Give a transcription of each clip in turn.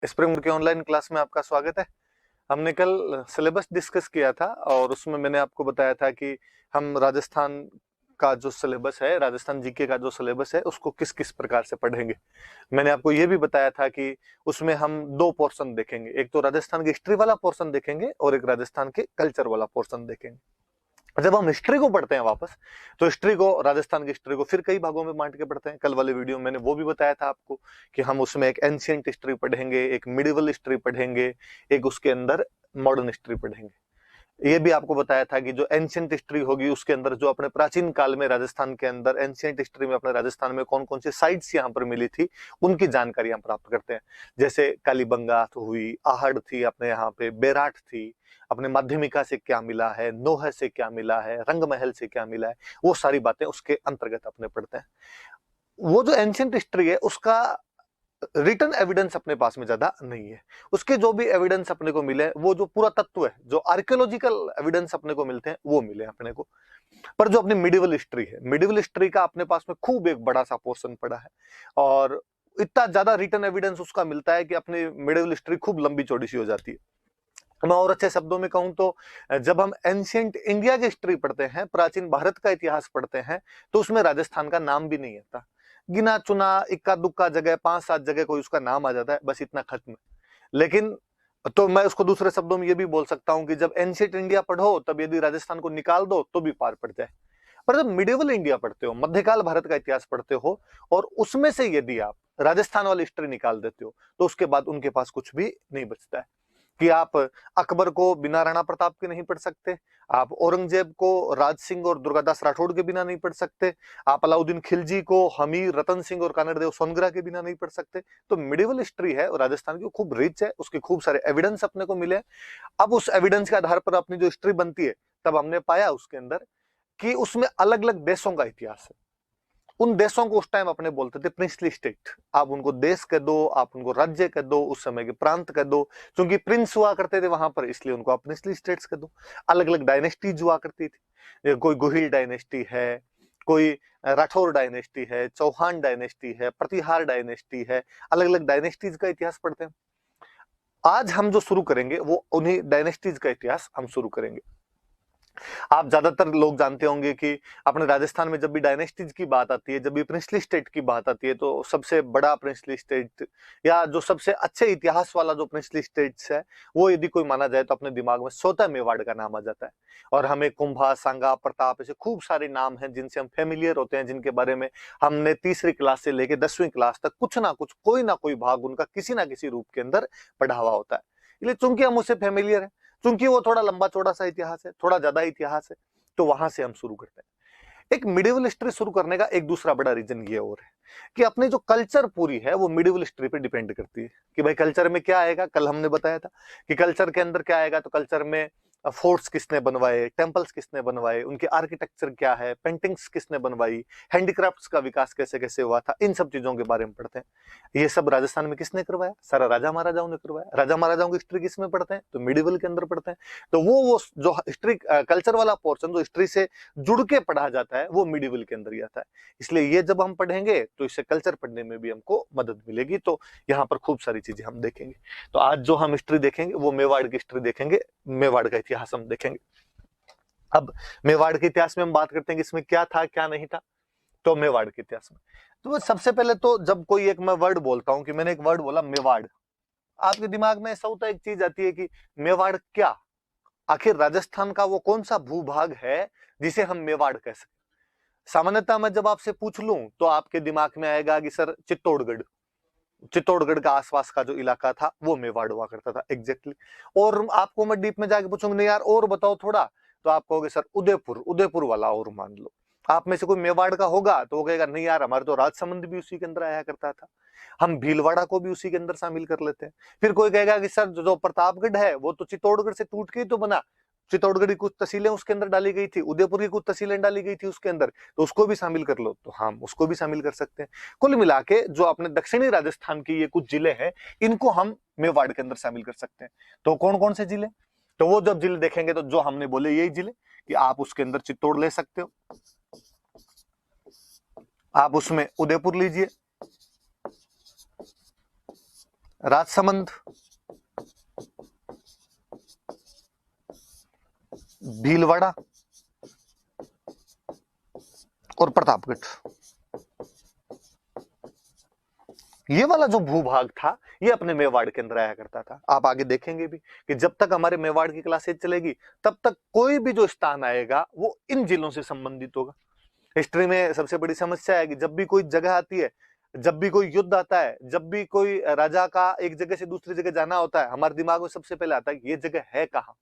Spring के online class में आपका स्वागत है। हमने कल सिलेबस डिस्कस किया था और उसमें मैंने आपको बताया था कि हम राजस्थान का जो सिलेबस है, राजस्थान जीके का जो सिलेबस है, उसको किस किस प्रकार से पढ़ेंगे। मैंने आपको ये भी बताया था कि उसमें हम दो पोर्शन देखेंगे, एक तो राजस्थान की हिस्ट्री वाला पोर्शन देखेंगे और एक राजस्थान के कल्चर वाला पोर्शन देखेंगे। जब हम हिस्ट्री को पढ़ते हैं वापस, तो हिस्ट्री को, राजस्थान की हिस्ट्री को फिर कई भागों में बांट के पढ़ते हैं। कल वाले वीडियो में मैंने वो भी बताया था आपको कि हम उसमें एक एंशियंट हिस्ट्री पढ़ेंगे, एक मिडिवल हिस्ट्री पढ़ेंगे, एक उसके अंदर मॉडर्न हिस्ट्री पढ़ेंगे। ये भी आपको बताया था कि जो एंशियंट हिस्ट्री होगी उसके अंदर जो अपने प्राचीन काल में राजस्थान के अंदर एंशियंट हिस्ट्री में अपने राजस्थान में कौन कौन सी साइट्स यहाँ पर मिली थी, उनकी जानकारी हम प्राप्त करते हैं। जैसे कालीबंगा हुई, आहड़ थी अपने यहाँ पे, बेराट थी, अपने माध्यमिका से क्या मिला है, नोह से क्या मिला है, रंगमहल से क्या मिला है, वो सारी बातें उसके अंतर्गत अपने पढ़ते हैं। वो जो एंशियंट हिस्ट्री है उसका रिटर्न एविडेंस अपने पास में ज्यादा नहीं है। उसके जो भी एविडेंस अपने को मिले, वो जो पूरा तत्व है, जो आर्कियोलॉजिकल एविडेंस अपने को मिलते हैं, वो मिले अपने को। पर जो अपनी मिडिवल हिस्ट्री है, मिडिवल हिस्ट्री का अपने पास में खूब एक बड़ा सा पोर्शन पड़ा है और इतना ज्यादा रिटर्न एविडेंस उसका मिलता है कि अपनी मिडिवल हिस्ट्री खूब लंबी चौड़ी सी हो जाती है। मैं और अच्छे शब्दों में कहूं तो जब हम एंशियंट इंडिया की हिस्ट्री पढ़ते हैं, प्राचीन भारत का इतिहास पढ़ते हैं, तो उसमें राजस्थान का नाम भी नहीं आता। गिना चुना इक्का दुक्का जगह, 5-7 जगह कोई उसका नाम आ जाता है, बस इतना खत्म। लेकिन तो मैं उसको दूसरे शब्दों में ये भी बोल सकता हूं कि जब एंशियंट इंडिया पढ़ो, तब यदि राजस्थान को निकाल दो तो भी पार पड़ जाए। पर जब मिडिवल इंडिया पढ़ते हो, मध्यकाल भारत का इतिहास पढ़ते हो, और उसमें से यदि आप राजस्थान वाली हिस्ट्री निकाल देते हो, तो उसके बाद उनके पास कुछ भी नहीं बचता है। कि आप अकबर को बिना राणा प्रताप के नहीं पढ़ सकते, आप औरंगजेब को राज सिंह और दुर्गादास राठौड़ के बिना नहीं पढ़ सकते, आप अलाउद्दीन खिलजी को हमीर, रतन सिंह और कानड़देव सोनगरा के बिना नहीं पढ़ सकते। तो मिडिवल हिस्ट्री है और राजस्थान की खूब रिच है, उसके खूब सारे एविडेंस अपने को मिले। अब उस एविडेंस के आधार पर अपनी जो हिस्ट्री बनती है, तब हमने पाया उसके अंदर कि उसमें अलग अलग देशों का इतिहास है। उन देशों को उस टाइम अपने बोलते थे प्रिंसली स्टेट। आप उनको देश कह दो, आप उनको राज्य कह दो, उस समय के प्रांत कह दो, क्योंकि प्रिंस हुआ करते थे वहां पर, इसलिए उनको आप प्रिंसली स्टेट्स कह दो। अलग अलग डायनेस्टीज हुआ करती थी, कोई गोहिल डायनेस्टी है, कोई राठौर डायनेस्टी है, चौहान डायनेस्टी है, प्रतिहार डायनेस्टी है। अलग अलग डायनेस्टीज का इतिहास पढ़ते हैं। आज हम जो शुरू करेंगे वो उन्हीं डायनेस्टीज का इतिहास हम शुरू करेंगे। आप ज्यादातर लोग जानते होंगे कि अपने राजस्थान में जब भी डायनेस्टीज की बात आती है, जब भी प्रिंसली स्टेट की बात आती है, तो सबसे बड़ा प्रिंसली स्टेट या जो सबसे अच्छे इतिहास वाला जो प्रिंसली स्टेट्स है, वो यदि कोई माना जाए तो अपने दिमाग में स्वतः मेवाड़ का नाम आ जाता है। और हमें कुंभा, सांगा, प्रताप, ऐसे खूब सारे नाम हैं जिनसे हम फेमिलियर होते हैं, जिनके बारे में हमने तीसरी क्लास से लेकर 10वीं क्लास तक कुछ ना कुछ, कोई ना कोई भाग उनका किसी ना किसी रूप के अंदर पढ़ा हुआ होता है। इसलिए चूंकि हम उससे फेमिलियर है, चूंकि वो थोड़ा लंबा चौड़ा सा इतिहास है, थोड़ा ज्यादा इतिहास है, तो वहां से हम शुरू करते हैं। एक मिडिवल हिस्ट्री शुरू करने का एक दूसरा बड़ा रीजन ये और है कि अपनी जो कल्चर पूरी है वो मिडिवल हिस्ट्री पे डिपेंड करती है। कि भाई कल्चर में क्या आएगा, कल हमने बताया था कि कल्चर के अंदर क्या आएगा, तो कल्चर में फोर्ट्स किसने बनवाए, टेम्पल्स किसने बनवाए, उनके आर्किटेक्चर क्या है, पेंटिंग्स किसने बनवाई, हैंडीक्राफ्ट्स का विकास कैसे कैसे हुआ था, इन सब चीजों के बारे में पढ़ते हैं। ये सब राजस्थान में किसने करवाया, सारा राजा महाराजाओं ने करवाया। राजा महाराजाओं की हिस्ट्री किसमें पढ़ते हैं, तो मिडिवल के अंदर पढ़ते हैं। तो वो जो हिस्ट्री कल्चर वाला पोर्शन जो हिस्ट्री से जुड़ के पढ़ा जाता है, वो मिडिवल के अंदर ही आता है। इसलिए ये जब हम पढ़ेंगे तो इससे कल्चर पढ़ने में भी हमको मदद मिलेगी। तो यहाँ पर खूब सारी चीजें हम देखेंगे। तो आज जो हम हिस्ट्री देखेंगे वो मेवाड़ की हिस्ट्री देखेंगे, मेवाड़ का इतिहास हम देखेंगे। अब मेवाड़ के इतिहास में हम बात करते हैं कि इसमें क्या था क्या नहीं था। तो मेवाड़ के इतिहास में तो सबसे पहले तो जब कोई एक मैं वर्ड बोलता हूं, कि मैंने एक वर्ड बोला मेवाड़, आपके दिमाग में ऐसा होता है, एक चीज आती है कि मेवाड़ क्या, आखिर राजस्थान का वो कौन सा भूभाग है जिसे हम मेवाड़ कह सकते। सामान्यतः मैं जब आपसे पूछ लूं तो आपके दिमाग में आएगा कि सर चित्तौड़गढ़, चित्तौड़गढ़ का आसपास का जो इलाका था वो मेवाड़ हुआ करता था एग्जैक्टली। और आपको मैं डीप में जाके पूछूंगा नहीं यार और बताओ थोड़ा, तो आप कहोगे सर उदयपुर, उदयपुर वाला और मान लो। आप में से कोई मेवाड़ का होगा तो वो कहेगा नहीं यार हमारे तो राजसमंद भी उसी के अंदर आया करता था, हम भीलवाड़ा को भी उसी के अंदर शामिल कर लेते हैं। फिर कोई कहेगा कि सर जो प्रतापगढ़ है वो तो चित्तौड़गढ़ से टूट के ही तो बना, चित्तौड़गढ़ की कुछ तहसीलें उसके अंदर डाली गई थी, उदयपुर की कुछ तहसीलें डाली गई थी उसके अंदर, तो उसको भी शामिल कर लो, तो हम उसको भी शामिल कर सकते हैं। कुल मिला के जो अपने दक्षिणी राजस्थान के ये कुछ जिले हैं, इनको हम मेवाड़ के अंदर शामिल कर सकते हैं। तो कौन कौन से जिले, तो वो जब जिले देखेंगे तो जो हमने बोले यही जिले, कि आप उसके अंदर चित्तौड़ ले सकते हो, आप उसमें उदयपुर लीजिए, राजसमंद, भीलवाड़ा और प्रतापगढ़। ये वाला जो भूभाग था ये अपने मेवाड़ के अंदर आया करता था। आप आगे देखेंगे भी कि जब तक हमारे मेवाड़ की क्लासेज चलेगी तब तक कोई भी जो स्थान आएगा वो इन जिलों से संबंधित होगा। हिस्ट्री में सबसे बड़ी समस्या है कि जब भी कोई जगह आती है, जब भी कोई युद्ध आता है, जब भी कोई राजा का एक जगह से दूसरी जगह जाना होता है, हमारे दिमाग में सबसे पहले आता है कि ये जगह है कहाँ,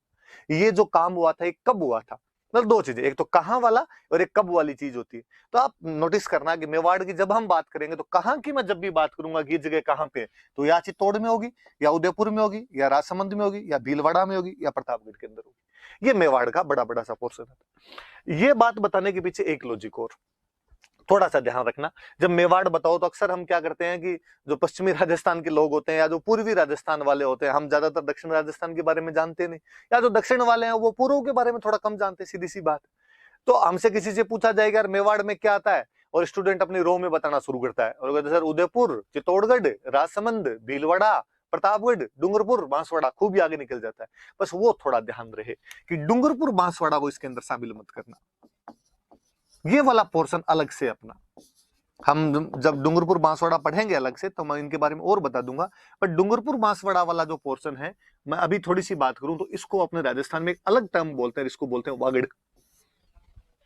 ये जो काम हुआ था ये कब हुआ था। मतलब दो चीजें, एक तो कहाँ वाला और एक कब वाली चीज होती है। तो आप नोटिस करना कि मेवाड़ की जब हम बात करेंगे तो कहाँ की मैं जब भी बात करूंगा कि ये जगह कहाँ पे है, तो या चित्तौड़ में होगी, या उदयपुर में होगी, या राजसमंद में होगी, या भीलवाड़ा में होगी, या प्रतापगढ़ के अंदर होगी। ये मेवाड़ का बड़ा बड़ा सा पोर्शन है। ये बात बताने के पीछे एक लॉजिक और थोड़ा सा ध्यान रखना। जब मेवाड़ बताओ तो अक्सर हम क्या करते हैं कि जो पश्चिमी राजस्थान के लोग होते हैं या जो पूर्वी राजस्थान वाले होते हैं, हम ज्यादातर दक्षिण राजस्थान के बारे में जानते नहीं, या जो दक्षिण वाले हैं वो पूर्व के बारे में थोड़ा कम जानते, सीधी सी बात। तो हमसे किसी से पूछा जाएगा यार मेवाड़ में क्या आता है, और स्टूडेंट अपनी रो में बताना शुरू करता है और कहते सर उदयपुर, चित्तौड़गढ़, राजसमंद, भीलवाड़ा, प्रतापगढ़, डूंगरपुर, बांसवाड़ा, खूब ही आगे निकल जाता है। बस वो थोड़ा ध्यान रहे कि डूंगरपुर बांसवाड़ा को इसके अंदर शामिल मत करना, ये वाला पोर्शन अलग से अपना। हम जब डूंगरपुर बांसवाड़ा पढ़ेंगे अलग से तो मैं इनके बारे में और बता दूंगा, पर डूंगरपुर बांसवाड़ा वाला जो पोर्शन है, मैं अभी थोड़ी सी बात करूं तो इसको अपने राजस्थान में एक अलग टर्म बोलते हैं, इसको बोलते हैं वागड़।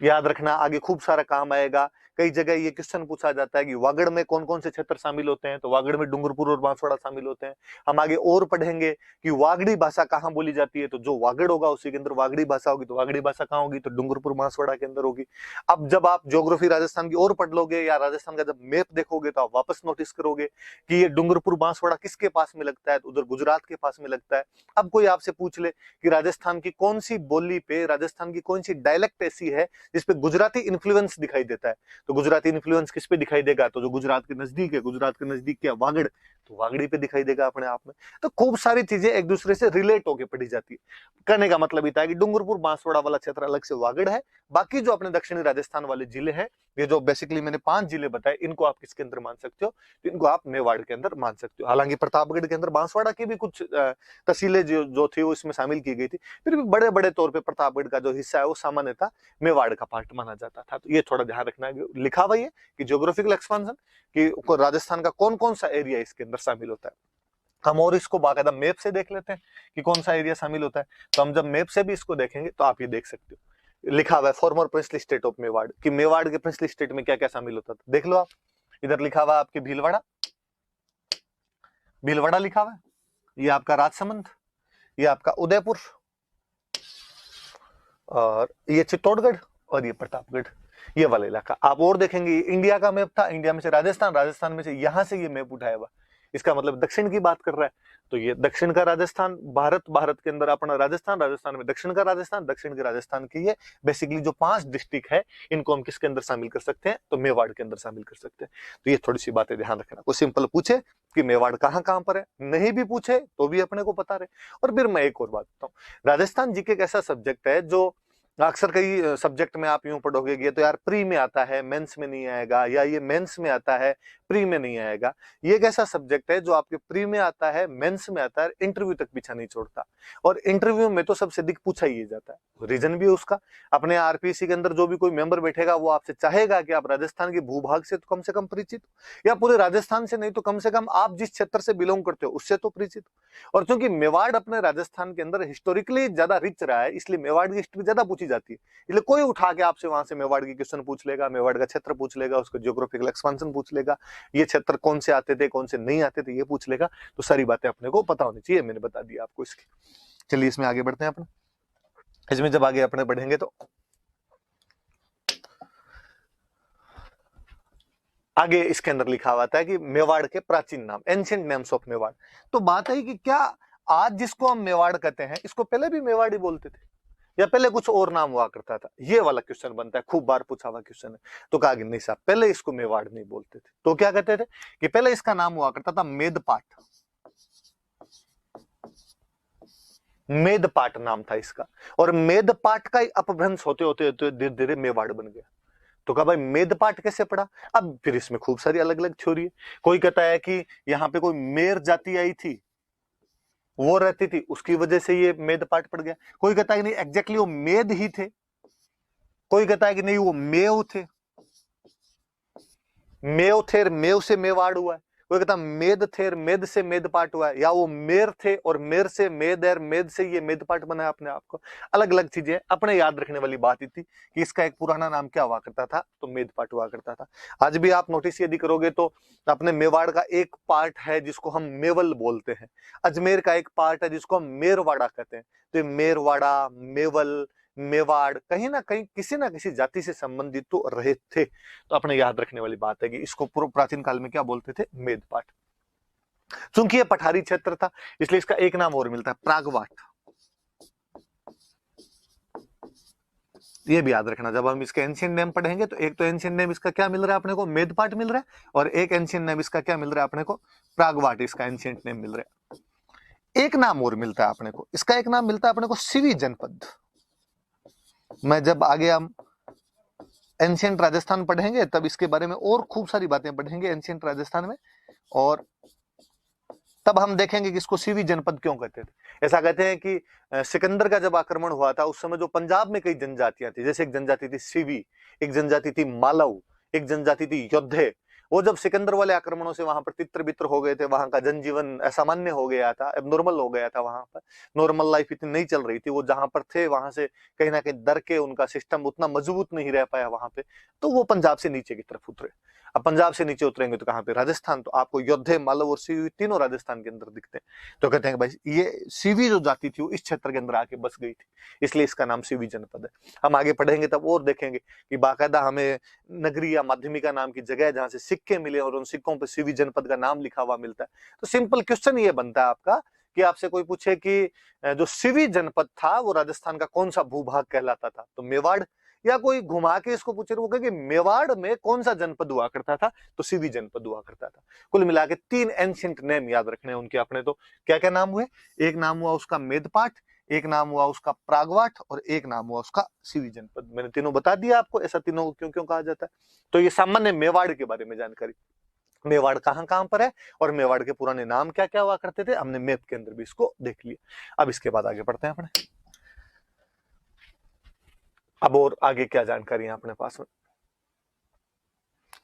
याद रखना, आगे खूब सारा काम आएगा। कई जगह ये क्वेश्चन पूछा जाता है कि वागड़ में कौन कौन से क्षेत्र शामिल होते हैं, तो वागड़ में डूंगरपुर और बांसवाड़ा शामिल होते हैं। हम आगे और पढ़ेंगे कि वागड़ी भाषा कहाँ बोली जाती है, तो जो वागड़ होगा उसी के अंदर वागड़ी भाषा होगी। तो वागड़ी भाषा कहाँ होगी, तो डूंगरपुर बांसवाड़ा के अंदर होगी। अब जब आप ज्योग्राफी राजस्थान की और पढ़ लोगे या राजस्थान का जब मैप देखोगे तो आप वापस नोटिस करोगे कि ये डूंगरपुर बांसवाड़ा किसके पास में लगता है, तो उधर गुजरात के पास में लगता है। अब कोई आपसे पूछ ले कि राजस्थान की कौन सी बोली पे, राजस्थान की कौन सी डायलेक्ट ऐसी है जिसपे गुजराती इन्फ्लुएंस दिखाई देता है, तो गुजराती इन्फ्लुएंस किस पे दिखाई देगा, तो जो गुजरात के नजदीक है, गुजरात के नजदीक क्या वागड़, तो वागड़ी पे दिखाई देगा अपने आप में। तो खूब सारी चीजें एक दूसरे से रिलेट होकर पढ़ी जाती है। कहने का मतलब इतना है कि डूंगरपुर बांसवाड़ा वाला क्षेत्र अलग से वागड़ है, बाकी जो अपने दक्षिणी राजस्थान वाले जिले हैं, ये जो बेसिकली मैंने 5 जिले बताए, इनको आप किसके अंदर मान सकते हो, तो इनको आप मेवाड़ के अंदर मान सकते हो। हालांकि प्रतापगढ़ के अंदर बांसवाड़ा की भी कुछ तहसीलें जो थी वो इसमें शामिल की गई थी, फिर भी बड़े बड़े तौर पर प्रतापगढ़ का जो हिस्सा है वो सामान्यतः मेवाड़ का पार्ट माना जाता था। तो ये थोड़ा ध्यान रखना है, लिखा हुआ है कि ज्योग्राफिकल एक्सपांशन कि राजस्थान का कौन कौन सा एरिया इसके अंदर शामिल होता है। हम और इसको बाकायदा मैप से देख लेते हैं कि कौन सा एरिया शामिल होता है। तो हम जब मैप से भी इसको देखेंगे तो आप ये देख सकते हो, लिखा हुआ है farmer princely state of Mewar, कि मेवाड़ के प्रिंसली स्टेट में क्या क्या शामिल होता था। देख लो आप, इधर लिखा हुआ है आपके भीलवाड़ा, भीलवाड़ा लिखा हुआ है, ये आपका राजसमंद, ये आपका उदयपुर, और ये चित्तौड़गढ़, और ये प्रतापगढ़, ये वाला इलाका। आप और देखेंगे इंडिया का मैप था, इंडिया में से राजस्थान, राजस्थान में से यहां से ये मैप उठाया हुआ, इसका मतलब दक्षिण की बात कर रहा है। तो ये दक्षिण का राजस्थान, भारत, भारत के अंदर अपना राजस्थान, राजस्थान में दक्षिण का राजस्थान, दक्षिण के राजस्थान की ये बेसिकली जो 5 डिस्ट्रिक्ट है, इनको हम किसके अंदर शामिल कर सकते हैं, तो मेवाड़ के अंदर शामिल कर सकते हैं। तो ये थोड़ी सी बातें ध्यान रखना। कोई सिंपल पूछे कि मेवाड़ कहाँ कहाँ पर है, नहीं भी पूछे तो भी अपने को पता रहे। और फिर मैं एक और बात बताऊं, राजस्थान जीके एक ऐसा सब्जेक्ट है जो अक्सर कई सब्जेक्ट में आप यूं पढ़ोगे कि ये तो यार प्री में आता है, मेंस में नहीं आएगा, या ये मेंस में आता है, प्री में नहीं आएगा। ये एक ऐसा सब्जेक्ट है जो आपके प्री में आता है, मेंस में आता है, इंटरव्यू तक पीछा नहीं छोड़ता, और इंटरव्यू में तो सबसे अधिक पूछा ही जाता है। रीजन भी है उसका, अपने आरपीसी के अंदर जो भी कोई मेंबर बैठेगा वो आपसे चाहेगा कि आप राजस्थान के भूभाग से तो कम से कम परिचित हो, या पूरे राजस्थान से नहीं तो कम से कम आप जिस क्षेत्र से बिलोंग करते हो उससे तो परिचित हो। और क्योंकि मेवाड़ अपने राजस्थान के अंदर हिस्टोरिकली ज्यादा रिच रहा है, इसलिए मेवाड़ की हिस्ट्री ज्यादा पूछी जाती है। इसलिए कोई उठा के आपसे वहां से मेवाड़ की क्वेश्चन पूछ लेगा, मेवाड़ का क्षेत्र पूछ लेगा, उसका ज्योग्राफिकल एक्सपांशन पूछ लेगा, ये क्षेत्र कौन से आते थे कौन से नहीं आते थे ये पूछ लेगा। तो सारी बातें अपने को पता होनी चाहिए, मैंने बता दिया आपको इसकी। चलिए इसमें आगे बढ़ते हैं अपने। इसमें जब आगे अपने बढ़ेंगे तो आगे इसके अंदर लिखा हुआ था कि मेवाड़ के प्राचीन नाम, एंशिएंट नेम्स ऑफ मेवाड़। तो बात है कि क्या आज जिसको हम मेवाड़ कहते हैं इसको पहले भी मेवाड़ी बोलते थे, या पहले कुछ और नाम हुआ करता था। ये वाला क्वेश्चन बनता है, खूब बार पूछा हुआ क्वेश्चन है। तो कहा कि नहीं साहब, पहले इसको मेवाड़ नहीं बोलते थे, तो क्या कहते थे कि पहले इसका नाम हुआ करता था मेदपाट। मेदपाट नाम था इसका, और मेदपाट का अपभ्रंश होते होते धीरे धीरे मेवाड़ बन गया। तो कहा भाई मेद पाठ कैसे पड़ा? अब फिर इसमें खूब सारी अलग अलग थ्योरी है। कोई कहता है कि यहाँ पे कोई मेर जाति आई थी, वो रहती थी, उसकी वजह से ये मेद पाठ पड़ गया। कोई कहता है कि नहीं एग्जैक्टली वो मेद ही थे। कोई कहता है कि नहीं वो मेव थे, मेव थे, मेव से मेवाड़ हुआ है। कोई कहता मेद थे, मेद से मेद पाठ हुआ है, या वो मेर थे और मेर से मेद है, मेद से ये मेद पाठ बना है अपने आप को। अलग अलग चीजें। अपने याद रखने वाली बात ही थी कि इसका एक पुराना नाम क्या हुआ करता था, तो मेद पाठ हुआ करता था। आज भी आप नोटिस यदि करोगे तो अपने मेवाड़ का एक पार्ट है जिसको हम मेवल बोलते हैं, अजमेर का एक पार्ट है जिसको हम मेरवाड़ा कहते हैं। तो मेरवाड़ा, मेवल, मेवाड़ कहीं ना कहीं किसी ना किसी जाति से संबंधित तो रहे थे। तो अपने याद रखने वाली बात है कि इसको पूर्व प्राचीन काल में क्या बोलते थे, मेद पाठ। चूंकि ये पठारी क्षेत्र था इसलिए इसका एक नाम और मिलता है, प्रागवाट। ये भी याद रखना, जब हम इसके एंशिएंट नेम पढ़ेंगे तो एक तो एंशिएंट नेम इसका क्या मिल रहा है अपने को, मेद पाठ मिल रहा है, और एक एंशिएंट नेम इसका क्या मिल रहा है अपने को, प्रागवाट इसका एंशिएंट नेम मिल रहा है। एक नाम और मिलता है अपने को, इसका एक नाम मिलता है अपने को सिवी जनपद। मैं जब आगे हम एंशिएंट राजस्थान पढ़ेंगे तब इसके बारे में और खूब सारी बातें पढ़ेंगे एंशिएंट राजस्थान में, और तब हम देखेंगे कि इसको सीवी जनपद क्यों कहते थे। ऐसा कहते हैं कि सिकंदर का जब आक्रमण हुआ था उस समय जो पंजाब में कई जनजातियां थी, जैसे एक जनजाति थी सीवी, एक जनजाति थी मालव, एक जनजाति थी योद्धे। वो जब सिकंदर वाले आक्रमणों से वहां पर तित्र बित्र हो गए थे, वहां का जनजीवन असामान्य हो गया था, एबनॉर्मल हो गया था, वहां पर नॉर्मल लाइफ इतनी नहीं चल रही थी। वो जहां पर थे वहां से कहीं ना कहीं डर के उनका सिस्टम उतना मजबूत नहीं रह पाया वहां पे, तो वो पंजाब से नीचे की तरफ उतरे। अब पंजाब से नीचे उतरेंगे तो कहां पे, राजस्थान। तो आपको योद्धे, मालव और सीवी तीनों राजस्थान के अंदर दिखते हैं। तो कहते हैं भाई ये सीवी जो जाति थी वो इस क्षेत्र के अंदर आके बस गई थी, इसलिए इसका नाम सीवी जनपद है। हम आगे पढ़ेंगे तब और देखेंगे कि बाकायदा हमें नगरी या माध्यमिका नाम की जगह जहां से सिक्के मिले और उन सिक्कों पर सीवी जनपद का नाम लिखा हुआ मिलता है। तो सिंपल क्वेश्चन ये बनता है आपका कि आपसे कोई पूछे कि जो सीवी जनपद था वो राजस्थान का कौन सा भूभाग कहलाता था, तो मेवाड़। या कोई घुमा के इसको पूछे वो कहे कि मेवाड़ में कौन सा जनपद हुआ करता था, तो सीवी जनपद हुआ करता था। कुल मिला के 3 एंशिएंट नेम याद रखने उनके अपने। तो क्या क्या नाम हुए, एक नाम हुआ उसका मेदपाठ, एक नाम हुआ उसका प्रागवाट, और एक नाम हुआ उसका सीवी जनपद। मैंने तीनों बता दिया आपको, ऐसा तीनों क्यों क्यों कहा जाता है। तो ये सामान्य मेवाड़ के बारे में जानकारी, मेवाड़ कहां कहां पर है और मेवाड़ के पुराने नाम क्या क्या हुआ करते थे, हमने मैप के अंदर भी इसको देख लिया। अब इसके बाद आगे बढ़ते हैं अपने। अब और आगे क्या जानकारी है अपने पास में,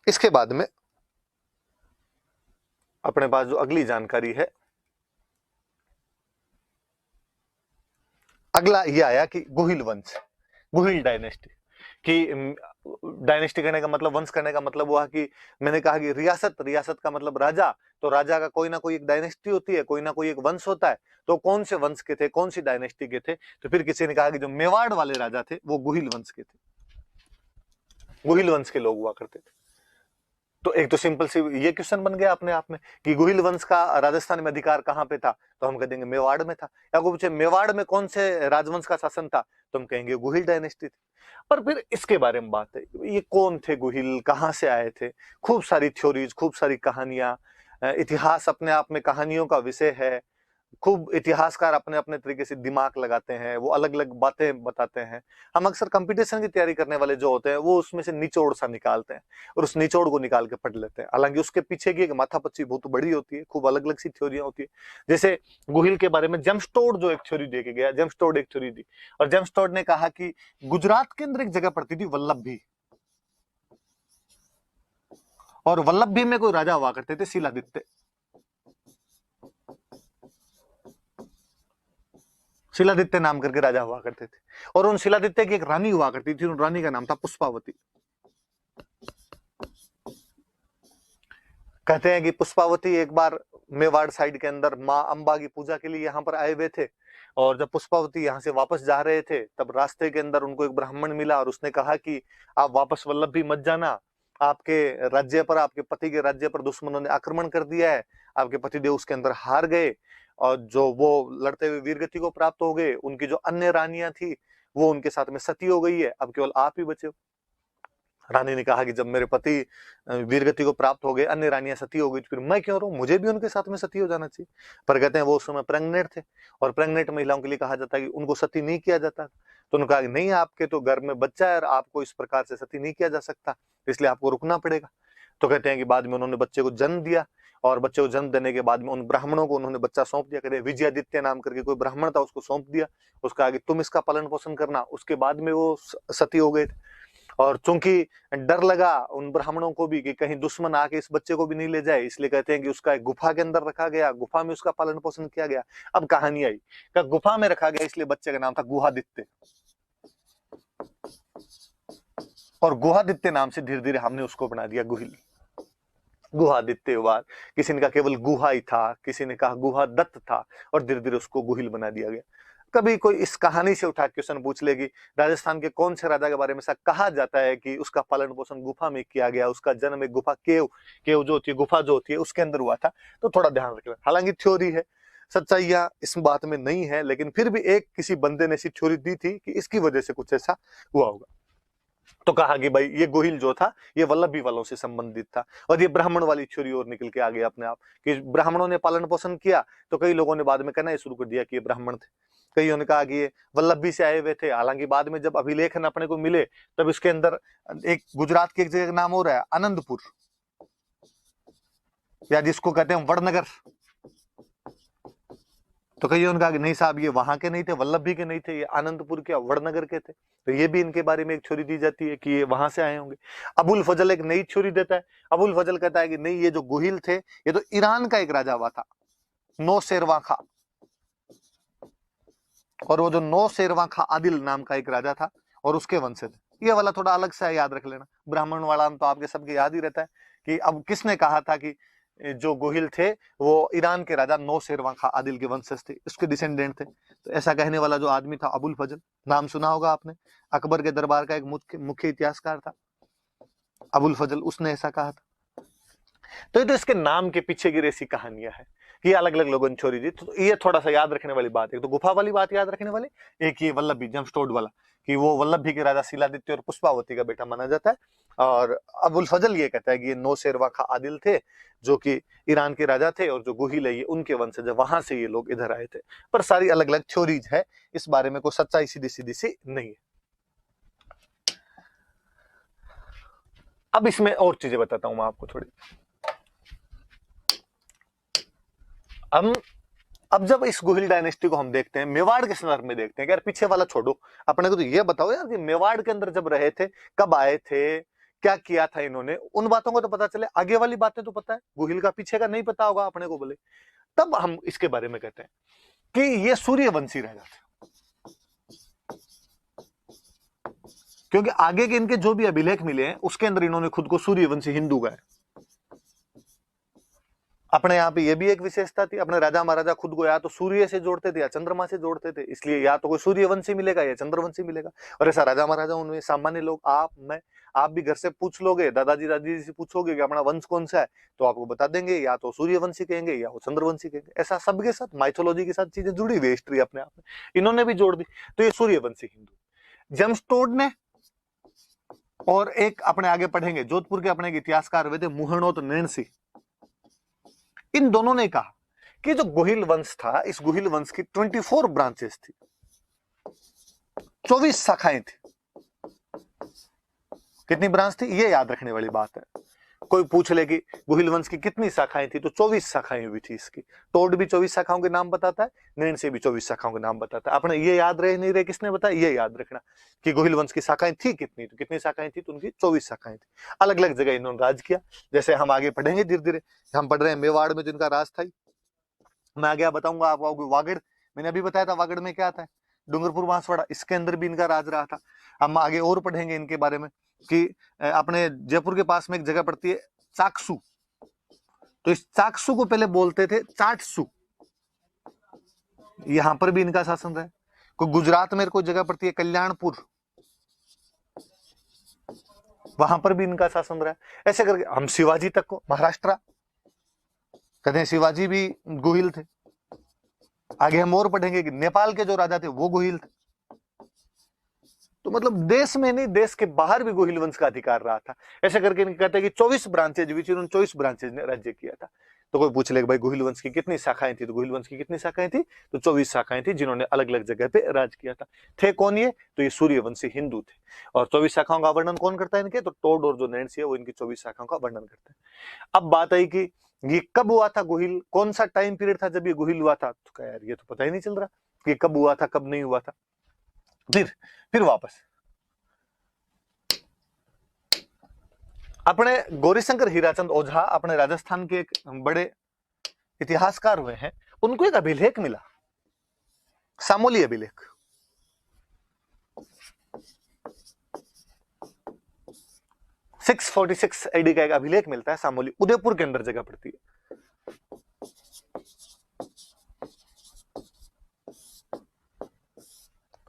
इसके बाद में अपने पास जो अगली जानकारी है, अगला ये आया कि गुहिल वंश, गुहिल डायनेस्टी। कि डायनेस्टी कहने का मतलब, वंश करने का मतलब हुआ कि मैंने कहा कि रियासत, रियासत का मतलब राजा, तो राजा का कोई ना कोई एक डायनेस्टी होती है, कोई ना कोई एक वंश होता है। तो कौन से वंश के थे, कौन सी डायनेस्टी के थे, तो फिर किसी ने कहा कि जो मेवाड़ वाले राजा थे वो गुहिल वंश के थे, गुहिल वंश के लोग हुआ करते थे। तो एक तो सिंपल सी ये क्वेश्चन बन गया अपने आप में कि गुहिल वंश का राजस्थान में अधिकार कहां पे था, तो हम कह देंगे मेवाड़ में था। या कोई पूछे मेवाड़ में कौन से राजवंश का शासन था, तो हम कहेंगे गुहिल डायनेस्टी थी। पर फिर इसके बारे में बात है, ये कौन थे गुहिल, कहां से आए थे, खूब सारी थ्योरीज, खूब सारी कहानियां, इतिहास अपने आप में कहानियों का विषय है। खूब इतिहासकार अपने अपने तरीके से दिमाग लगाते हैं, वो अलग अलग बातें बताते हैं। हम अक्सर कंपटीशन की तैयारी करने वाले जो होते हैं वो उसमें से निचोड़ सा निकालते हैं और उस निचोड़ को निकाल के पढ़ लेते हैं। हालांकि उसके पीछे की एक माथापच्ची बहुत बड़ी होती है, खूब अलग अलग सी थ्योरियां होती है। जैसे गुहिल के बारे में जेम्सटोड जो एक थ्योरी दे के गया, जेम्सटोड एक थ्योरी दी, और जेम्सटोड ने कहा कि गुजरात के अंदर एक जगह पड़ती थी वल्लभी, और वल्लभी में कोई राजा हुआ करते थे शिलादित्य। शिलादित्य नाम करके राजा हुआ करते थे, और उन शिलादित्य की एक रानी हुआ करती थी, उन रानी का नाम था पुष्पावती। कहते हैं कि पुष्पावती एक बार मेवाड़ साइड के अंदर माँ अम्बा की पूजा के लिए यहाँ पर आए हुए थे, और जब पुष्पावती यहाँ से वापस जा रहे थे तब रास्ते के अंदर उनको एक ब्राह्मण मिला और उसने कहा कि आप वापस वल्लभी मत जाना, आपके राज्य पर, आपके पति के राज्य पर दुश्मनों ने आक्रमण कर दिया है, आपके पतिदेव उसके अंदर हार गए, और जो वो लड़ते हुए वीरगति को प्राप्त हो गए, उनकी जो अन्य रानियां थी वो उनके साथ में सती हो गई है, अब केवल आप ही बचे हो। रानी ने कहा कि जब मेरे पति वीरगति को प्राप्त हो गए, अन्य रानियां सती हो गई, तो फिर मैं क्यों रहूं, मुझे भी उनके साथ में सती हो जाना चाहिए। पर कहते हैं वो उस समय प्रेग्नेंट थे, और प्रेग्नेंट महिलाओं के लिए कहा जाता है कि उनको सती नहीं किया जाता। तो उन्होंने कहा कि नहीं, आपके तो घर में बच्चा है और आपको इस प्रकार से सती नहीं किया जा सकता, इसलिए आपको रुकना पड़ेगा। तो कहते हैं कि बाद में उन्होंने बच्चे को जन्म दिया, और बच्चे को जन्म देने के बाद में उन ब्राह्मणों को उन्होंने बच्चा सौंप दिया, करे विजयादित्य नाम करके कोई ब्राह्मण था, उसको सौंप दिया, उसका आगे तुम इसका पालन पोषण करना। उसके बाद में वो सती हो गए थे। और चूंकि डर लगा उन ब्राह्मणों को भी कि कहीं दुश्मन आके इस बच्चे को भी नहीं ले जाए, इसलिए कहते हैं कि उसका एक गुफा के अंदर रखा गया, गुफा में उसका पालन पोषण किया गया। अब कहानी आई कि गुफा में रखा गया, इसलिए बच्चे का नाम था गुहादित्य। और गुहादित्य नाम से धीरे धीरे हमने उसको बना दिया गुहिल। गुहादित्य हुआ, किसी ने कहा केवल गुहा ही था, किसी ने कहा गुहा दत्त था, और धीरे धीरे उसको गुहिल बना दिया गया। कभी कोई इस कहानी से उठा क्वेश्चन पूछ लेगी, राजस्थान के कौन से राजा के बारे में ऐसा कहा जाता है कि उसका पालन पोषण गुफा में किया गया, उसका जन्म एक गुफा केव केव जो होती है, गुफा जो होती है उसके अंदर हुआ था। तो थोड़ा ध्यान रखना, हालांकि थ्योरी है, सच्चाइयां इस बात में नहीं है, लेकिन फिर भी एक किसी बंदे ने ऐसी थ्योरी दी थी कि इसकी वजह से कुछ ऐसा हुआ होगा। तो कहा कि भाई ये गोहिल जो था ये वल्लभी वालों से संबंधित था। और ये ब्राह्मण वाली थ्योरी और निकल के आ गई अपने आप कि ब्राह्मणों ने पालन पोषण किया, तो कई लोगों ने बाद में कहना शुरू कर दिया कि ये ब्राह्मण थे। कईयों ने कहा कि ये वल्लभी से आए हुए थे, हालांकि बाद में जब अभिलेखन अपने को मिले तब इसके अंदर एक गुजरात की एक जगह का नाम हो रहा है आनंदपुर, या जिसको कहते हैं वड़नगर। तो कईयों ने कहा कि नहीं साहब ये वहां के नहीं थे, वल्लभी के नहीं थे, ये आनंदपुर के वड़नगर के थे। तो ये भी इनके बारे में एक थ्योरी दी जाती है कि ये वहां से आए होंगे। अबुल फजल एक नई थ्योरी देता है। अबुल फजल कहता है कि नहीं, ये जो गोहिल थे ये तो ईरान का एक राजा हुआ था, नौशेरवां खां। और वो जो नौशेरवां खां आदिल नाम का एक राजा था और उसके वंशज। ये वाला थोड़ा अलग से याद रख लेना, ब्राह्मण वाला तो आपके सबके याद ही रहता है कि अब किसने कहा था कि जो गोहिल थे वो ईरान के राजा नौशेरवां खां आदिल के वंशज थे, उसके डिसेंडेंट थे। तो ऐसा कहने वाला जो आदमी था अबुल फजल, नाम सुना होगा आपने, अकबर के दरबार का एक मुख्य इतिहासकार था अबुल फजल, उसने ऐसा कहा था। तो ये तो इसके नाम के पीछे की ऐसी कहानियां है कि अलग अलग लोगों ने छोड़ी दी। तो ये थोड़ा सा याद रखने वाली बात है। तो गुफा वाली बात याद रखने वाली, एक ये वल्लभी जमस्टोड वाला कि वो वल्लभी के राजा शिलादित्य और पुष्पावती का बेटा माना जाता है। और अबुल फजल ये कहता है कि ये नौशेरवां खां आदिल थे जो कि ईरान के राजा थे, और जो गोहिल है ये उनके वंशज, वहां से ये लोग इधर आए थे। पर सारी अलग अलग थ्योरीज है, इस बारे में कोई सच्चाई सीधी सीधी सी नहीं है। अब इसमें और चीजें बताता हूं मैं आपको थोड़ी। अब जब इस गोहिल डायनेस्टी को हम देखते हैं, मेवाड़ के संदर्भ में देखते हैं कि यार पीछे वाला छोड़ो, अपने को तो ये बताओ यार कि मेवाड़ के अंदर जब रहे थे, कब आए थे, क्या किया था इन्होंने, उन बातों को तो पता चले। आगे वाली बातें तो पता है, गोहिल का पीछे का नहीं पता होगा अपने को बोले। तब हम इसके बारे में कहते हैं कि ये सूर्यवंशी राजा थे, क्योंकि आगे के इनके जो भी अभिलेख मिले हैं उसके अंदर इन्होंने खुद को सूर्यवंशी हिंदू गाया। अपने यहाँ पे ये भी एक विशेषता थी, अपने राजा महाराजा खुद को या तो सूर्य से जोड़ते थे या चंद्रमा से जोड़ते थे, इसलिए या तो कोई सूर्यवंशी मिलेगा या चंद्रवंशी मिलेगा। और ऐसा राजा महाराजा उनमें सामान्य लोग, आप भी घर से पूछ लोगे, दादाजी दादी से पूछोगे कि अपना वंश कौन सा है, तो आपको बता देंगे या तो सूर्यवंशी कहेंगे या वो चंद्रवंशी कहेंगे। ऐसा सबके साथ माइथोलॉजी के साथ चीजें जुड़ी हुई, हिस्ट्री अपने आप में इन्होंने भी जोड़ दी। तो ये सूर्यवंशी हिंदू जेम्सटोड ने, और एक अपने आगे पढ़ेंगे जोधपुर के अपने इतिहासकार हुए थे मुहणोत नैणसी, इन दोनों ने कहा कि जो गोहिल वंश था, इस गोहिल वंश की 24 ब्रांचेस थी, 24 शाखाएं थी। कितनी ब्रांच थी ये याद रखने वाली बात है। कोई पूछ ले कि गोहिल वंश की कितनी शाखाएं थी, तो 24 शाखाएं हुई थी इसकी। टोड भी 24 शाखाओं के नाम बताता है, नैणसी भी 24 शाखाओं के नाम बताता है। अपने ये याद रहे नहीं रहे किसने बताया, ये याद रखना कि गोहिल वंश की शाखाएं थी कितनी, तो कितनी शाखाएं थी, तो उनकी 24 शाखाएं थी। अलग अलग जगह इन्होंने राज किया। जैसे हम आगे पढ़ेंगे धीरे धीरे, हम पढ़ रहे हैं मेवाड़ में जिनका राज था, मैं आगे बताऊंगा आपको। वागड़ मैंने अभी बताया था, वागड़ में क्या आता है, डूंगरपुर बांसवाड़ा, इसके अंदर भी इनका राज रहा था। हम आगे और पढ़ेंगे इनके बारे में कि अपने जयपुर के पास में एक जगह पड़ती है चाकसू, तो इस चाकसू को पहले बोलते थे चाटसू, यहां पर भी इनका शासन रहा है। कोई गुजरात में कोई जगह पड़ती है कल्याणपुर, वहां पर भी इनका शासन रहा है। ऐसे करके हम शिवाजी तक को, महाराष्ट्र कहते हैं शिवाजी भी गोहिल थे। आगे हम और पढ़ेंगे कि नेपाल के जो राजा थे वो गोहिल थे। तो मतलब देश में नहीं, देश के बाहर भी गोहिल वंश का अधिकार रहा था। ऐसे करके कहते हैं कि 24 ब्रांचेज, 24 ब्रांचेज ने राज्य किया था। तो कोई पूछ ले भाई गुहिल वंश की कितनी शाखाएं थी, तो गुहिल वंश की कितनी शाखाएं थी, तो 24 शाखाएं थी, जिन्होंने अलग अलग जगह पे राज किया था। थे कौन ये, तो ये सूर्यवंशी हिंदू थे। और 24 शाखाओं का वर्णन कौन करता है इनके, तो टोड और जो नैंसी है वो इनकी 24 शाखाओं का वर्णन करते हैं। अब बात आई कि ये कब हुआ था गुहिल, कौन सा टाइम पीरियड था जब ये गुहिल हुआ था, तो क्या यार ये तो पता ही नहीं चल रहा कि कब हुआ था कब नहीं हुआ था। फिर वापस अपने गौरीशंकर हीराचंद ओझा अपने राजस्थान के एक बड़े इतिहासकार हुए हैं, उनको एक अभिलेख मिला, सामोली अभिलेख। सिक्स 46 एडी का एक अभिलेख मिलता है, सामोली उदयपुर के अंदर जगह पड़ती है।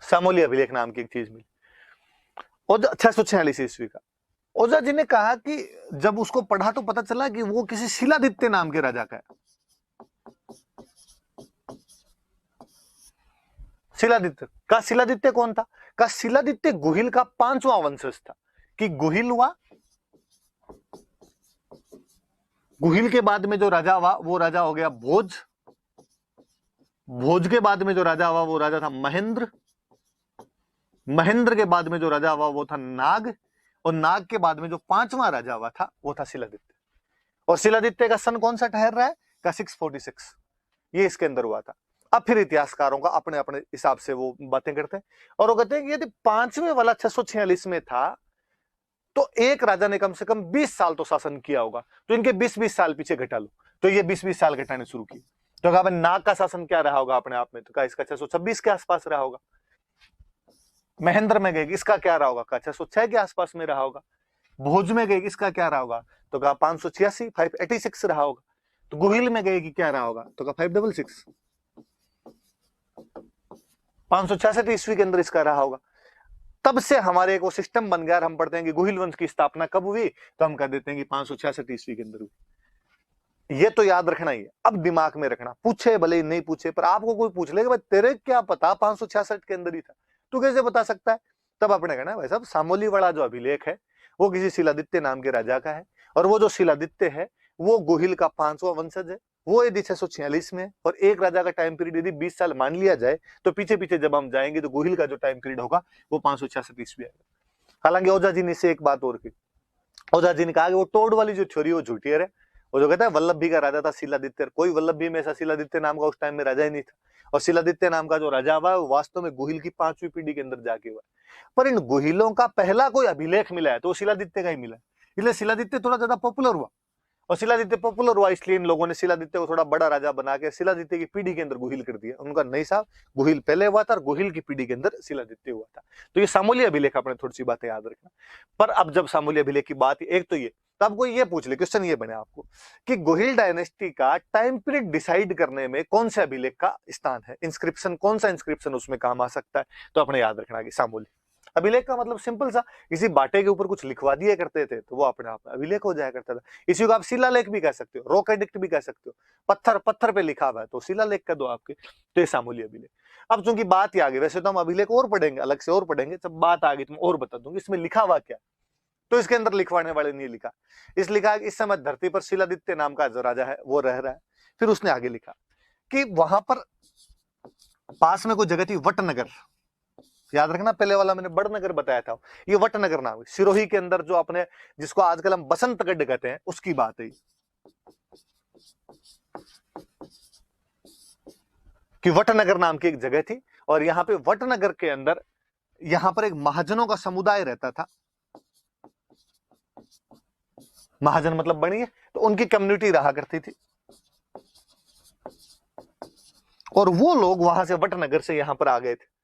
सामोली अभिलेख नाम की एक चीज मिली, 646 ईस्वी का। ओझा जी ने कहा कि जब उसको पढ़ा तो पता चला कि वो किसी शिलादित्य नाम के राजा का है। शिलादित्य कौन था, का शिलादित्य गुहिल का 5वां वंशज था। कि गुहिल हुआ, गुहिल के बाद में जो राजा हुआ वो राजा हो गया भोज, भोज के बाद में जो राजा हुआ वो राजा था महेंद्र, महेंद्र के बाद में जो राजा हुआ वो था नाग, और नाग के बाद में जो 5वां राजा हुआ था वो था शिलादित्य। और शिलादित्य का सन कौन सा ठहर रहा है, का 646, ये इसके अंदर हुआ था। अब फिर इतिहासकारों का अपने अपने हिसाब से वो बातें करते हैं, और वो कहते हैं कि यदि 5वें वाला 646 में था तो एक राजा ने कम से कम 20 साल तो शासन किया होगा, तो इनके 20-20 साल पीछे घटा लो, तो ये 20-20 साल घटाने शुरू किए। तो कहा नाग का शासन क्या रहा होगा अपने आप में, तो कहा इसका 626 के आसपास रहा होगा। महेंद्र में गए, इसका क्या रहा होगा, कहा 606 के आसपास में रहा होगा। भोज में गए, इसका क्या रहा होगा, तो कहा 586 586 रहा होगा। तो गुहिल में गए कि क्या रहा होगा, तो कहा 566 566 ईस्वी के अंदर इसका रहा होगा। तब से हमारे एक वो सिस्टम बन गया, हम पढ़ते हैं कि गुहिल वंश की स्थापना कब हुई, तो हम कह देते हैं कि 566 ईस्वी के अंदर हुई। ये तो याद रखना ही है, अब दिमाग में रखना, पूछे भले ही नहीं पूछे, पर आपको कोई पूछ लेगा भाई तेरे क्या पता 566 के अंदर ही था, तू कैसे बता सकता है, तब आपने कहना भाई साहब सामोली वाला जो अभिलेख है वो किसी शिलादित्य नाम के राजा का है, और वो जो शिलादित्य है वो गुहिल का 5वां वंशज है, वो यदि 646 में, और एक राजा का टाइम पीरियड यदि 20 साल मान लिया जाए, तो पीछे पीछे जब हम जाएंगे तो गुहिल का जो टाइम पीरियड होगा वो 566 ईस्वी आएगा। हालांकि ओझा जी ने इससे एक बात और की, ओझा जी ने कहा कि वो टोड वाली जो थ्योरी वो झूठी है, वो जो कहता है वल्लभी का राजा था शिलादित्य, कोई वल्लभी में ऐसा शिलादित्य नाम का उस टाइम में राजा ही नहीं था, और शिलादित्य नाम का जो राजा हुआ वो वास्तव में गुहिल की 5वीं पीढ़ी के अंदर जाके हुआ। पर इन गुहिलों का पहला कोई अभिलेख मिला है तो वो शिलादित्य का ही मिला, इसलिए शिलादित्य थोड़ा ज्यादा पॉपुलर हुआ, और शिलादित्य पॉपुलर हुआ इसलिए इन लोगों ने शिलादित्य को थोड़ा बड़ा राजा बना के शिलादित्य की पीढ़ी के अंदर गुहिल कर दिया। उनका नहीं साहब, गुहिल पहले हुआ था और गुहिल की पीढ़ी के अंदर शिलादित्य हुआ था। तो ये सामोली अभिलेख अपने थोड़ी सी बातें याद रखना। पर अब जब सामोली अभिलेख की बात, एक तो ये, तो आपको ये पूछ ले, क्वेश्चन ये बने आपको कि गुहिल डायनेस्टी का टाइम पीरियड डिसाइड करने में कौन से अभिलेख का स्थान है, इंस्क्रिप्शन कौन सा इंस्क्रिप्शन उसमें काम आ सकता है, तो अपने याद रखना कि सामोली अभिलेख का मतलब सिंपल सा, किसी बाटे के ऊपर कुछ लिखवा दिया करते थे तो वो अपने आप में अभिलेख हो जाया करता था। इसी को आप शिलालेख भी कह सकते हो, रॉक एडिक्ट भी कह सकते हो, पत्थर पत्थर पे लिखा हुआ है तो शिलालेख कर दो आपके, तो ये सामोली अभिलेख। अब चूंकि बात ही आ गई, वैसे तो हम अभिलेख और पढ़ेंगे, अलग से और पढ़ेंगे, जब बात आ गई तो मैं और बता दूंगी इसमें लिखा हुआ क्या, तो इसके अंदर लिखवाने वाले ने लिखा, इस लिखा इस समय धरती पर शिलादित्य नाम का जो राजा है वो रह रहा है। फिर उसने आगे लिखा कि वहां पर पास में कोई जगह थी वटनगर, याद रखना पहले वाला मैंने बड़नगर बताया था, ये वटनगर नाम है, सिरोही के अंदर जो अपने जिसको आजकल हम बसंतगढ़ कहते हैं उसकी बात है कि वटनगर नाम की एक जगह थी, और यहाँ पे वटनगर के अंदर यहाँ पर एक महाजनों का समुदाय रहता था, महाजन मतलब बनिए, तो उनकी कम्युनिटी रहा करती थी, और वो लोग वहां से वटनगर से यहाँ पर आ गए थे,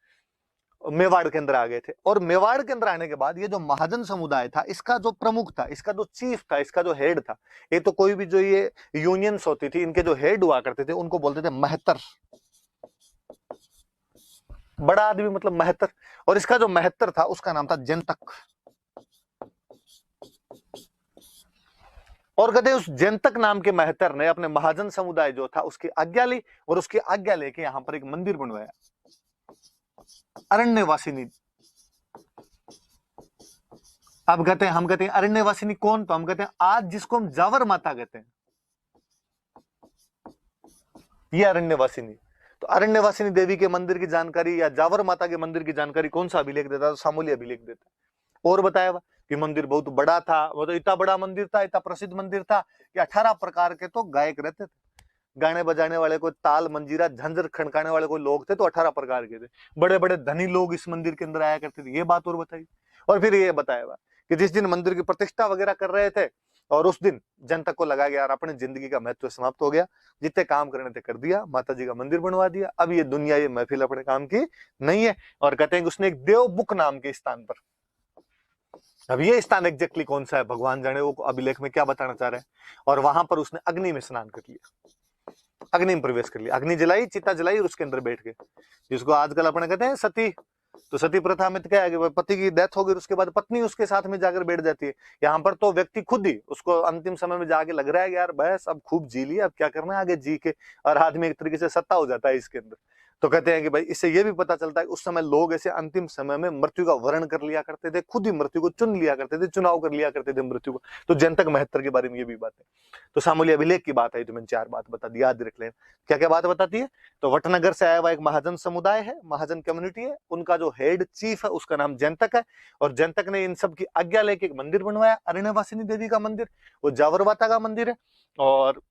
मेवाड़ के अंदर आ गए थे। और मेवाड़ के अंदर आने के बाद ये जो महाजन समुदाय था इसका जो प्रमुख था, इसका जो चीफ था, इसका जो हेड था, ये तो कोई भी जो ये यूनियंस होती थी इनके जो हेड हुआ करते थे उनको बोलते थे महत्तर, बड़ा आदमी मतलब महत्तर, और इसका जो महत्तर था उसका नाम था जंतक। और कहते हैं उस जंतक नाम के महत्तर ने अपने महाजन समुदाय जो था उसकी आज्ञा ली, और उसकी आज्ञा लेके यहां पर एक मंदिर बनवाया, अरण्यवासिनी। अब कहते हैं, हम कहते हैं अरण्यवासिनी कौन, तो हम कहते हैं आज जिसको हम जावर माता कहते हैं, ये अरण्यवासिनी। तो अरण्यवासिनी देवी के मंदिर की जानकारी या जावर माता के मंदिर की जानकारी कौन सा अभिलेख देता है? तो सामूली अभिलेख देता है। और बताया हुआ कि मंदिर बहुत बड़ा था, वो तो इतना बड़ा मंदिर था, इतना प्रसिद्ध मंदिर था कि 18 प्रकार के तो गायक रहते थे, गाने बजाने वाले, कोई ताल मंजीरा झंझर खड़काने वाले कोई लोग थे, तो 18 प्रकार के थे। बड़े बड़े धनी लोग इस मंदिर के अंदर आया करते थे, ये बात और बताई। और फिर ये बताया हुआ कि जिस दिन मंदिर की प्रतिष्ठा वगैरह कर रहे थे और उस दिन जनता को लगा कि यार अपनी जिंदगी का महत्व समाप्त हो गया, जितने काम करने थे कर दिया, माता जी का मंदिर बनवा दिया, अब ये दुनिया ये महफिल अपने काम की नहीं है। और कहते हैं कि उसने एक देवबुक नाम के स्थान पर, अब ये स्थान एग्जैक्टली कौन सा है भगवान जाने, वो अभिलेख में क्या बताना चाह रहे हैं। और वहां पर उसने अग्नि में स्नान कर लिया, अग्नि में प्रवेश कर लिया, अग्नि जलाई, चिता जलाई और उसके अंदर बैठ गए, जिसको आजकल अपने कहते हैं सती। तो सती प्रथा में तो क्या है कि पति की डेथ हो गई, उसके बाद पत्नी उसके साथ में जाकर बैठ जाती है। यहाँ पर तो व्यक्ति खुद ही उसको अंतिम समय में जाके लग रहा है कि यार बस अब खूब जी लिया, अब क्या करना है आगे जी के, और आदमी एक तरीके से सत्ता हो जाता है इसके अंदर। तो कहते हैं कि भाई इससे ये भी पता चलता है उस समय लोग ऐसे अंतिम समय में मृत्यु का वर्ण कर लिया करते थे, खुद ही मृत्यु को चुन लिया करते थे, चुनाव कर लिया करते थे मृत्यु को। तो जनतक महत्तर के बारे में ये भी बात है। तो सामूली अभिलेख की बात आई तो मैंने 4 बात बता दी, याद रख लें। क्या क्या बात बताती है? तो वटनगर से आया हुआ एक महाजन समुदाय है, महाजन कम्युनिटी है, उनका जो हेड चीफ है उसका नाम जनतक है, और जनतक ने इन सब की आज्ञा लेके एक मंदिर बनवाया, अरण्यवासिनी देवी का मंदिर, वो जावरवाता का मंदिर है। और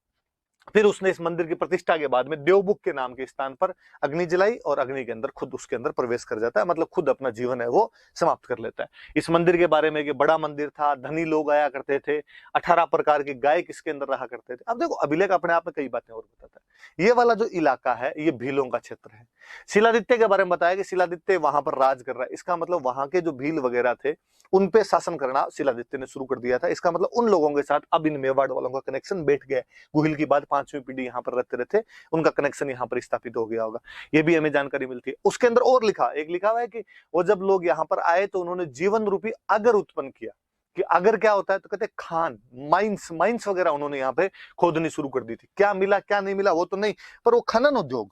फिर उसने इस मंदिर की प्रतिष्ठा के बाद में देवबुक के नाम के स्थान पर अग्नि जलाई, और अग्नि के अंदर खुद उसके अंदर प्रवेश कर जाता है, मतलब खुद अपना जीवन है वो समाप्त कर लेता है। इस मंदिर के बारे में कि बड़ा मंदिर था, धनी लोग आया करते थे, 18 प्रकार के गायक इसके अंदर रहा करते थे। अब देखो अभिलेख अपने आप में कई बातें और बताता है। ये वाला जो इलाका है ये भीलों का क्षेत्र है। शिलादित्य के बारे में बताया कि शिलादित्य वहां पर राज कर रहा है, इसका मतलब वहां के जो भील वगैरह थे उन पे शासन करना शिलादित्य ने शुरू कर दिया था। इसका मतलब उन लोगों के साथ अब इन मेवाड़ वालों का कनेक्शन बैठ गया। गुहिल की बाद 5वीं पीढ़ी यहाँ पर रहते रहते उनका कनेक्शन यहाँ पर स्थापित हो गया होगा, ये भी हमें जानकारी मिलती है। उसके अंदर और लिखा हुआ है कि वो जब लोग यहाँ पर आए तो उन्होंने जीवन रूपी अगर उत्पन्न किया। कि अगर क्या होता है तो कहते खान, माइंस वगैरह उन्होंने यहाँ पे खोदनी शुरू कर दी थी। क्या मिला क्या नहीं मिला वो तो नहीं, पर वो खनन उद्योग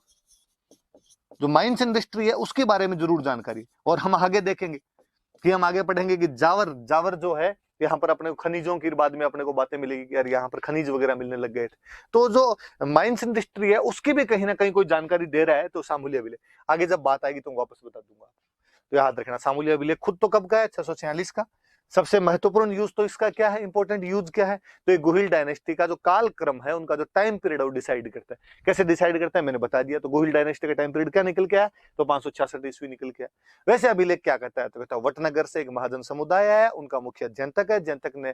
जो माइंस इंडस्ट्री है उसके बारे में जरूर जानकारी। और हम आगे देखेंगे कि हम आगे पढ़ेंगे कि जावर जो है यहाँ पर अपने खनिजों की बाद में अपने को बातें मिलेगी कि यार यहाँ पर खनिज वगैरह मिलने लग गए थे। तो जो माइंस इंडस्ट्री है उसकी भी कहीं ना कहीं कोई जानकारी दे रहा है। तो सामूली अभिलेख आगे जब बात आएगी तो वापस बता दूंगा। तो याद रखना सामूली अभिलेख खुद तो कब का है? 646 का। सबसे महत्वपूर्ण यूज तो इसका क्या है, इंपॉर्टेंट यूज क्या है? तो ये गुहिल डायनेस्टी का जो काल क्रम है, उनका जो टाइम पीरियड है वो डिसाइड करता है। कैसे डिसाइड करता है मैंने बता दिया। तो गुहिल डायनेस्टी का टाइम पीरियड क्या निकल के आया? तो 566 ईस्वी निकल के आया। वैसे अभिलेख क्या कहता है? तो कहता है वटनगर से एक महाजन समुदाय आया, उनका मुखिया जनतक है, जनतक ने